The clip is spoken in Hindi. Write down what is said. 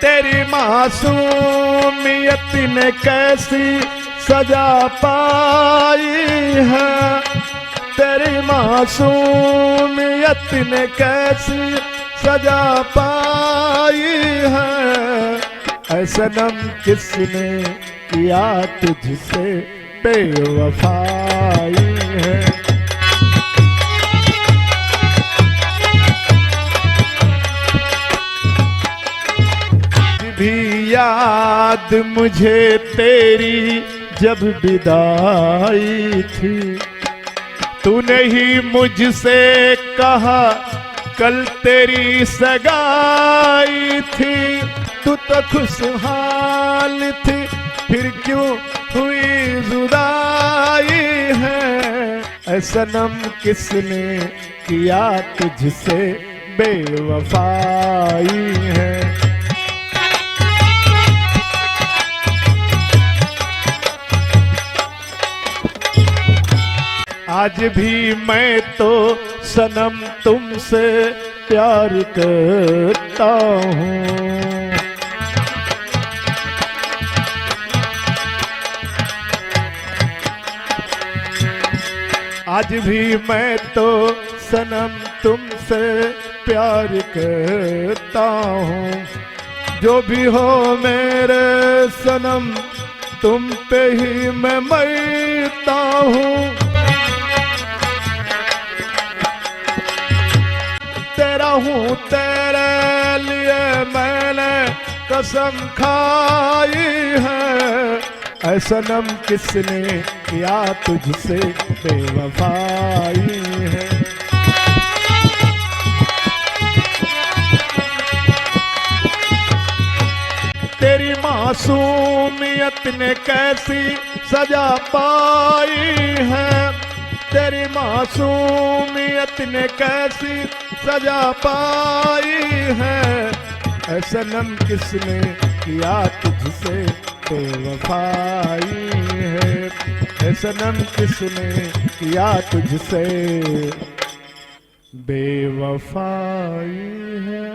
तेरी मासूमियत ने कैसी सजा पाई है, तेरी मासूमियत ने कैसी सजा पाई है। ऐ सनम किसने किया तुझसे बेवफाई है। भी याद मुझे तेरी जब विदाई थी, तूने ही मुझसे कहा कल तेरी सगाई थी। तू तो खुशहाल थी फिर क्यों हुई जुदाई है। ऐ सनम किसने किया तुझसे बेवफाई है। आज भी मैं तो सनम तुमसे प्यार करता हूँ, आज भी मैं तो सनम तुमसे प्यार करता हूँ। जो भी हो मेरे सनम तुम पे ही मैं मरता हूँ। तेरा हूँ तेरे लिए मैंने कसम खाई है। ऐ सनम किसने किया तुझसे बेवफाई है। तेरी मासूमियत ने कैसी सजा पाई है, तेरी मासूमियत ने कैसी सजा पाई है। ऐ सनम किसने किया तुझसे बेवफाई है। ऐ सनम किसने किया तुझसे बेवफाई है।